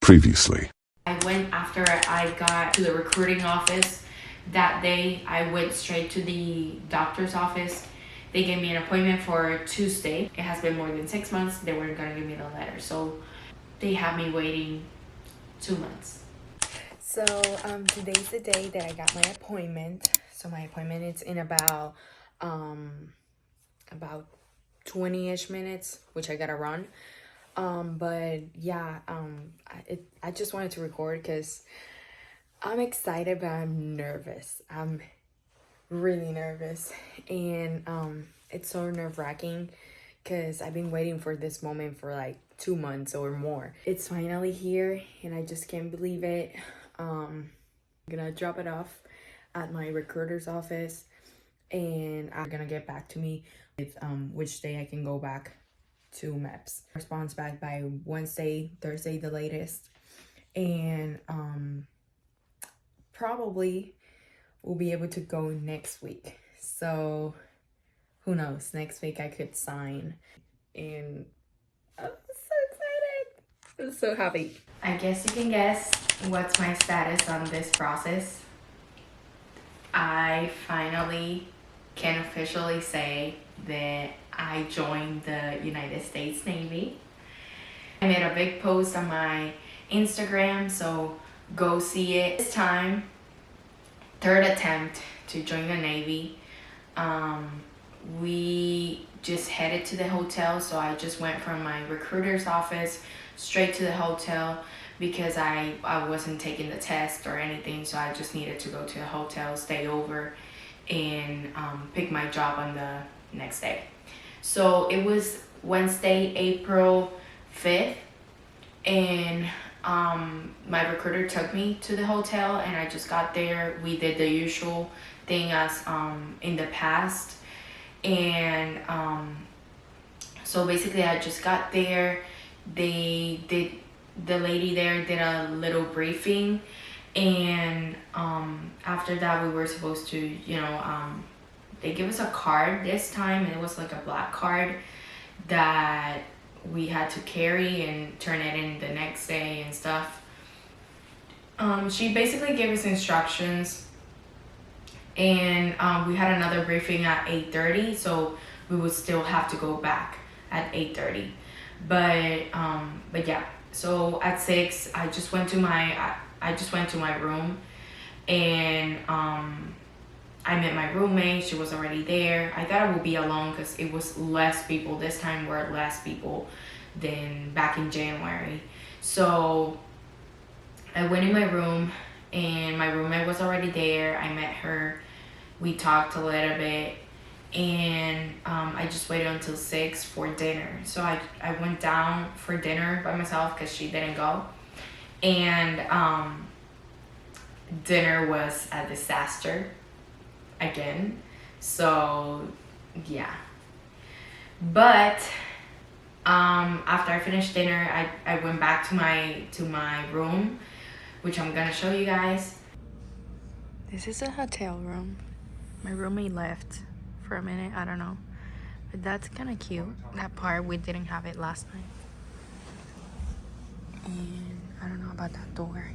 Previously. I went after I got to the recruiting office that day. I went straight to the doctor's office. They gave me an appointment for Tuesday. It has been more than 6 months. They weren't gonna give me the letter, so they have me waiting 2 months. So today's the day that I got my appointment. So my appointment is in about 20-ish minutes, which I gotta run. But yeah, I just wanted to record because I'm excited, but I'm nervous. I'm really nervous, and it's so nerve-wracking because I've been waiting for this moment for like 2 months or more. It's finally here, and I just can't believe it. I'm gonna drop it off at my recruiter's office, and I'm gonna get back to me with which day I can go back to MEPS. Response back by Wednesday, Thursday the latest, and probably we'll be able to go next week. So who knows, next week I could sign, and I'm so excited. I'm so happy. I guess you can guess what's my status on this process. I finally can officially say that I joined the United States Navy. I made a big post on my Instagram, so go see it. This time, third attempt to join the Navy. We just headed to the hotel, so I just went from my recruiter's office straight to the hotel because I wasn't taking the test or anything, so I just needed to go to the hotel, stay over, and pick my job on the next day. So it was Wednesday, April 5th, and my recruiter took me to the hotel, and I just got there. We did the usual thing as in the past, and so basically I just got there. The lady there did a little briefing, and after that we were supposed to, they give us a card this time, and it was like a black card that we had to carry and turn it in the next day and stuff. She basically gave us instructions, and we had another briefing at 8:30, so we would still have to go back at 8:30. But yeah, so at 6 I just went to my room, and I met my roommate. She was already there. I thought I would be alone because it was less people. This time we're less people than back in January. So I went in my room, and my roommate was already there. I met her. We talked a little bit, and I just waited until 6 for dinner. So I went down for dinner by myself because she didn't go. And dinner was a disaster again. So yeah, but after I finished dinner, I went back to my room, which I'm gonna show you guys. This is a hotel room. My roommate left for a minute, I don't know, but that's kind of cute. That part, we didn't have it last night. And I don't know about that door.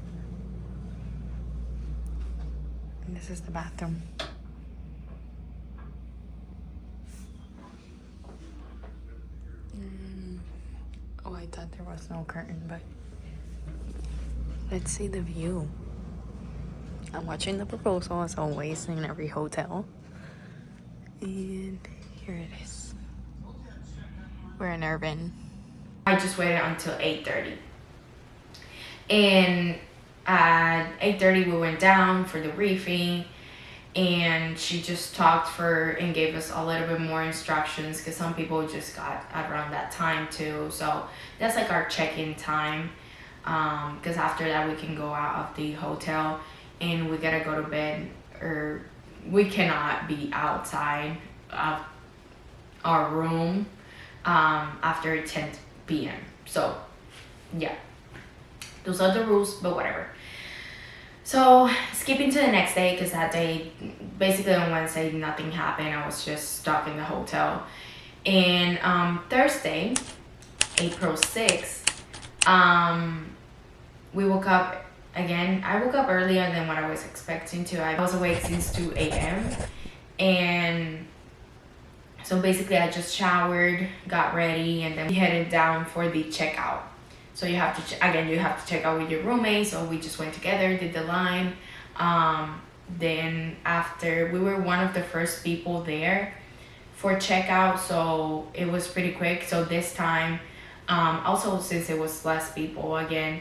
And this is the bathroom. Oh, I thought there was no curtain, but let's see the view. I'm watching The Proposal, as always, in every hotel. And here it is. We're in Urban. I just waited until 8:30. And at 8:30 we went down for the briefing, and she just talked and gave us a little bit more instructions because some people just got around that time too. So that's like our check-in time, because after that we can go out of the hotel, and we gotta go to bed, or we cannot be outside of our room after 10 p.m. So yeah, those are the rules, but whatever. So skipping to the next day, because that day, basically on Wednesday, nothing happened. I was just stuck in the hotel. And Thursday, April 6th, we woke up again. I woke up earlier than what I was expecting to. I was awake since 2 a.m. And so basically I just showered, got ready, and then we headed down for the checkout. So you have to, again, you have to check out with your roommate. So we just went together, did the line. Then after, we were one of the first people there for checkout, so it was pretty quick. So this time, also since it was less people again,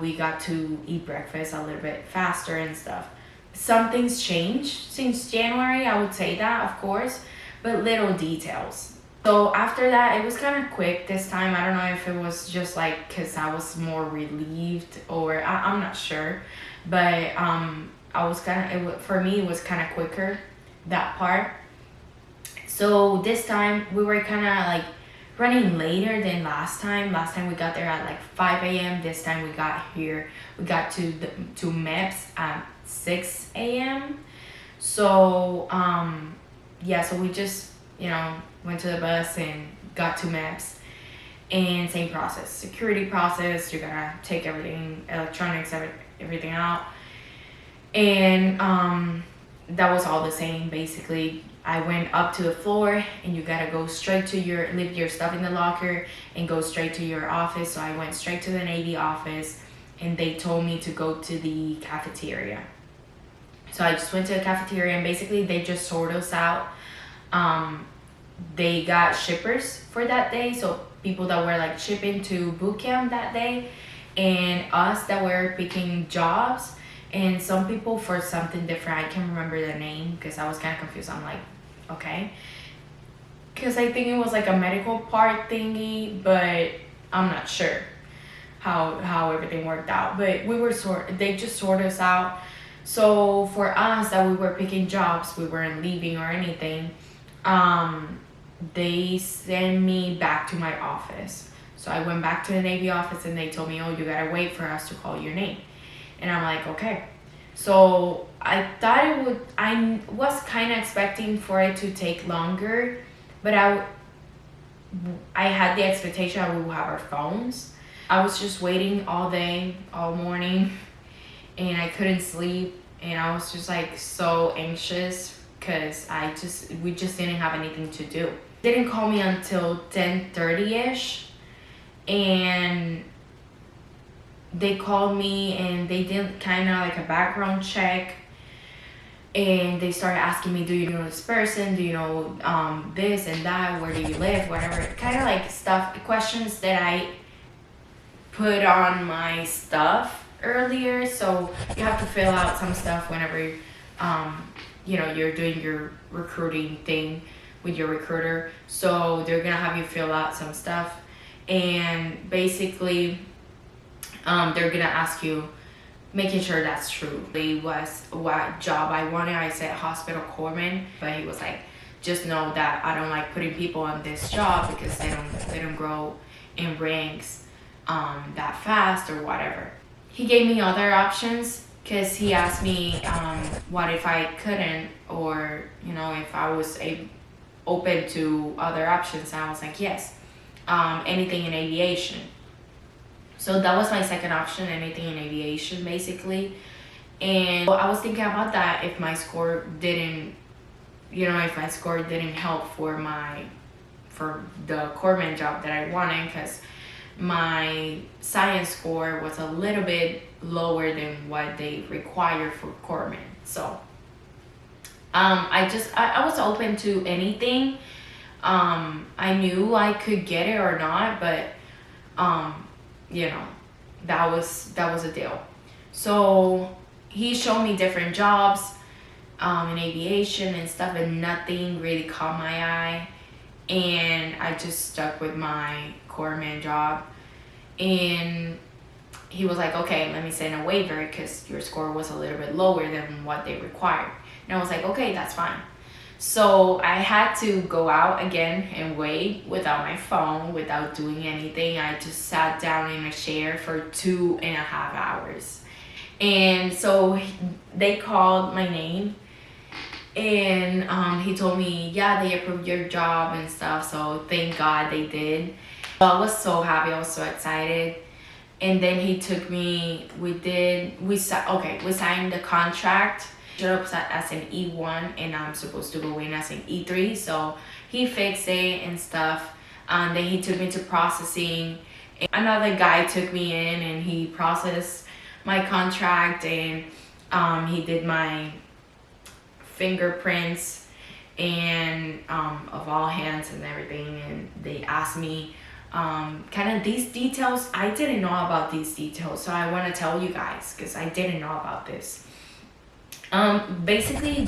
we got to eat breakfast a little bit faster and stuff. Some things changed since January, I would say that, of course, but little details. So after that, it was kind of quick this time. I don't know if it was just like because I was more relieved, or I'm not sure, but I was kind of, for me, it was kind of quicker, that part. So this time we were kind of like running later than last time. Last time we got there at like 5 a.m. This time we got to MEPS at 6 a.m. So yeah, so we just, went to the bus and got to MEPS. And same process, security process. You're gonna take everything, electronics, everything out. And that was all the same basically. I went up to the floor, and you gotta go straight to leave your stuff in the locker and go straight to your office. So I went straight to the Navy office, and they told me to go to the cafeteria. So I just went to the cafeteria, and basically they just sort us out. They got shippers for that day, so people that were like shipping to boot camp that day, and us that were picking jobs, and some people for something different. I can't remember the name because I was kind of confused. I'm like, okay, because I think it was like a medical part thingy, but I'm not sure how everything worked out. But they just sorted us out. So for us that we were picking jobs, we weren't leaving or anything, they sent me back to my office. So I went back to the Navy office, and they told me, oh, you gotta wait for us to call your name. And I'm like, okay. So I thought I was kind of expecting for it to take longer, but I had the expectation that we would have our phones. I was just waiting all day, all morning, and I couldn't sleep, and I was just like so anxious because we just didn't have anything to do. They didn't call me until 10:30ish, and they called me, and they did kind of like a background check, and they started asking me, do you know this person, do you know this and that, where do you live, whatever, kind of like questions that I put on my stuff earlier. So you have to fill out some stuff whenever you're doing your recruiting thing with your recruiter. So they're gonna have you fill out some stuff, and basically they're gonna ask you, making sure that's true. It was what job I wanted. I said hospital corpsman, but he was like, just know that I don't like putting people on this job because they don't grow in ranks that fast or whatever. He gave me other options because he asked me what if I couldn't, or if I was open to other options, and I was like, yes, anything in aviation. So that was my second option, anything in aviation basically. And I was thinking about that if my score didn't help for the corpsman job that I wanted, because my science score was a little bit lower than what they require for corpsman. So I was open to anything. I knew I could get it or not, but that was a deal. So he showed me different jobs in aviation and stuff, and nothing really caught my eye, and I just stuck with my corpsman job. And he was like, okay, let me send a waiver because your score was a little bit lower than what they required. And I was like, okay, that's fine. So I had to go out again and wait without my phone, without doing anything. I just sat down in a chair for 2.5 hours. And so they called my name, and he told me, yeah, they approved your job and stuff. So thank God they did. So I was so happy. I was so excited. And then he took me, we signed the contract. Showed up as an E1 and I'm supposed to go in as an E3. So he fixed it and stuff. Then he took me to processing. Another guy took me in and he processed my contract, and he did my fingerprints and of all hands and everything. And they asked me kind of these details. I didn't know about these details, so I want to tell you guys because I didn't know about this. Basically,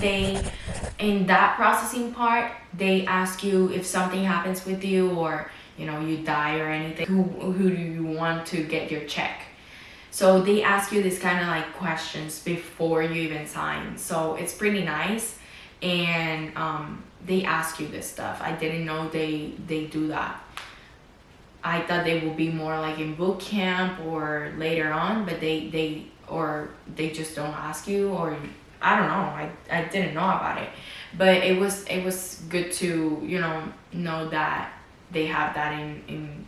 in that processing part, they ask you if something happens with you, or you die or anything, who do you want to get your check. So they ask you this kind of like questions before you even sign. So it's pretty nice, and they ask you this stuff. I didn't know they do that. I thought they would be more like in boot camp or later on, but they just don't ask you, or I don't know. I didn't know about it, but it was good to know that they have that in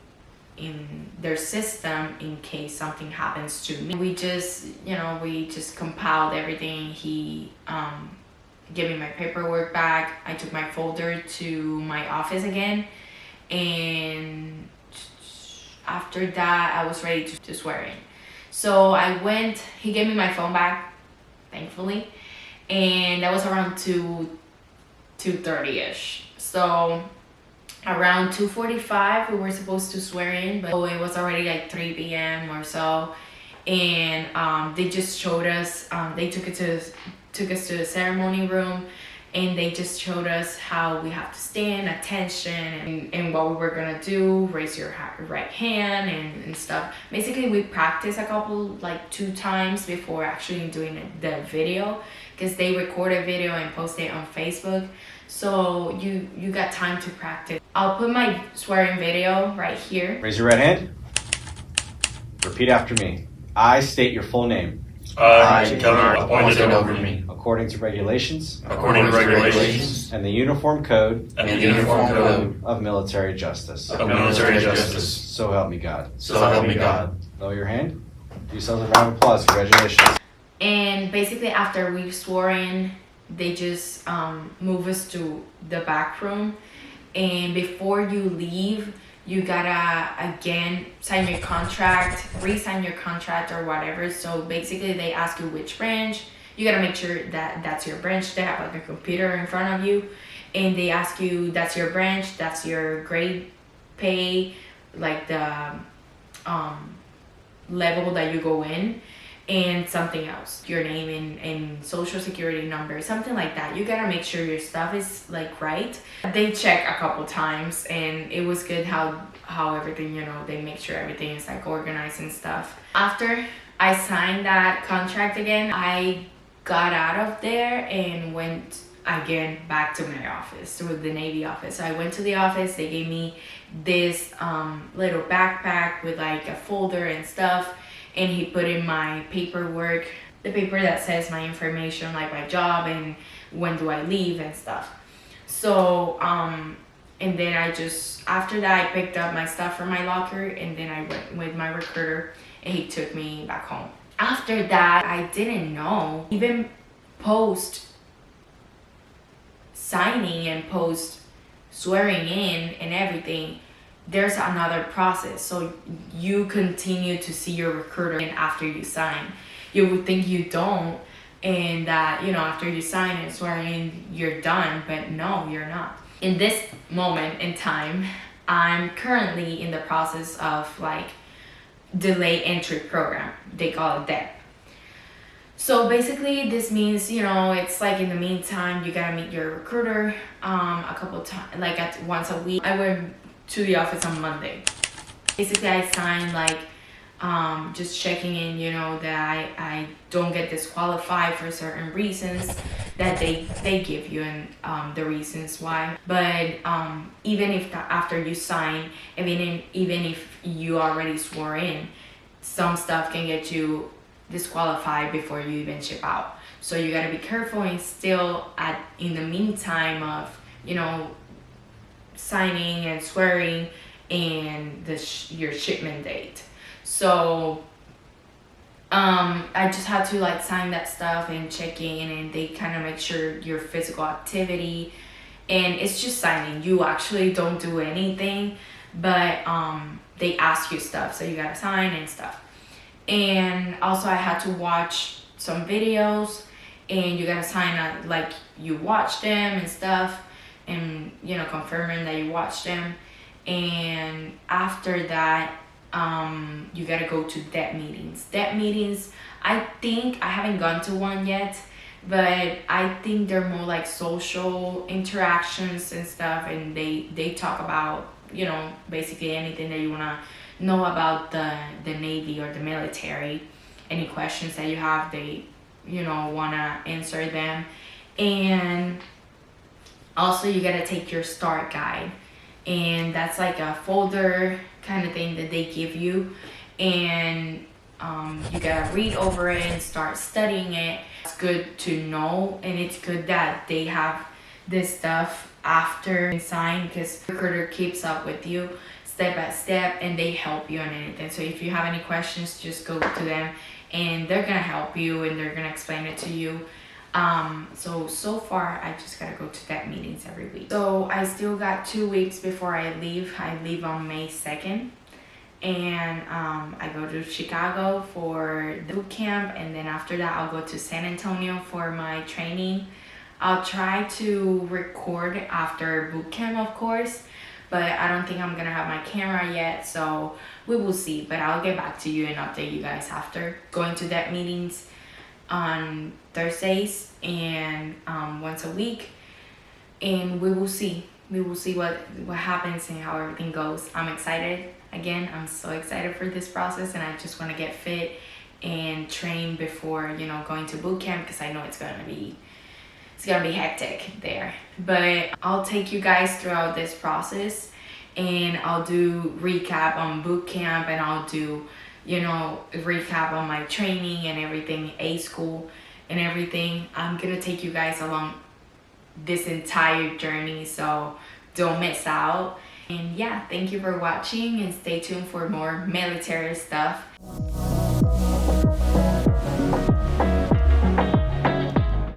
their system in case something happens to me. We just compiled everything. He gave me my paperwork back. I took my folder to my office again, and after that I was ready to swear in. So I went. He gave me my phone back, thankfully, and that was around 2:30ish. So around 2:45 we were supposed to swear in, but it was already like 3 p.m. or so. And they just showed us, they took us to the ceremony room, and they just showed us how we have to stand, attention, and what we were gonna do, raise your right hand and stuff. Basically, we practiced a couple, like 2 times before actually doing the video, because they record a video and post it on Facebook. So you got time to practice. I'll put my swearing video right here. Raise your right hand. Repeat after me. I state your full name. I, Governor, appointed over me, according to regulations and the Uniform Code Code of Military Justice. So help me God. So help me God. Lower your hand. Give yourselves a round of applause. Congratulations. And basically, after we swore in, they just move us to the back room. And before you leave, you gotta again sign your contract, re-sign your contract or whatever. So basically, they ask you which branch. You gotta make sure that that's your branch. They have like a computer in front of you, and they ask you that's your branch, that's your grade, pay, like the level that you go in, and something else, your name and social security number, something like that. You gotta make sure your stuff is like right. They check a couple times, and it was good how everything, they make sure everything is like organized and stuff. After I signed that contract again, I got out of there and went again back to my office, to the Navy office. So I went to the office. They gave me this little backpack with like a folder and stuff, and he put in my paperwork, the paper that says my information, like my job and when do I leave and stuff. So and then after that I picked up my stuff from my locker, and then I went with my recruiter, and he took me back home. After that, I didn't know, even post signing and post swearing in and everything, there's another process. So you continue to see your recruiter after you sign. You would think you don't, and that after you sign and swear in, you're done, but no, you're not. In this moment in time, I'm currently in the process of like delay entry program. They call it DEP. So basically this means, it's like in the meantime, you gotta meet your recruiter a couple times, like once a week. I went to the office on Monday. Basically I signed like just checking in, that I don't get disqualified for certain reasons that they give you, and the reasons why. But even if after you sign, even if you already swore in, some stuff can get you disqualified before you even ship out. So you gotta be careful, and still in the meantime of signing and swearing and your shipment date. So I just had to like sign that stuff and check in, and they kind of make sure your physical activity, and it's just signing. You actually don't do anything, but they ask you stuff, so you gotta sign and stuff. And also I had to watch some videos, and you gotta sign up like you watched them and stuff, and you know, confirming that you watched them. And after that, you gotta go to debt meetings. I think I haven't gone to one yet, but I think they're more like social interactions and stuff, and they talk about, you know, basically anything that you want to know about the Navy or the military. Any questions that you have, they, you know, want to answer them. And also you got to take your start guide, and that's like a folder kind of thing that they give you, and you gotta read over it and start studying it. It's good to know, and it's good that they have this stuff after you sign, because the recruiter keeps up with you step by step, and they help you on anything. So if you have any questions, just go to them, and they're gonna help you, and they're gonna explain it to you. So far I just gotta go to that meetings every week. So I still got 2 weeks before I leave. I leave on May 2nd, and I go to Chicago for the boot camp, and then after that I'll go to San Antonio for my training. I'll try to record after boot camp, of course, but I don't think I'm gonna have my camera yet, so we will see. But I'll get back to you and update you guys after. Going to that meetings on Thursdays and once a week, and we will see what happens and how everything goes. I'm excited. Again, I'm so excited for this process, and I just want to get fit and train before, you know, going to boot camp, because I know it's gonna be hectic there. But I'll take you guys throughout this process, and I'll do recap on boot camp, and I'll do, you know, recap on my training and everything, A school and everything. I'm gonna take you guys along this entire journey, so don't miss out. And yeah, thank you for watching, and stay tuned for more military stuff.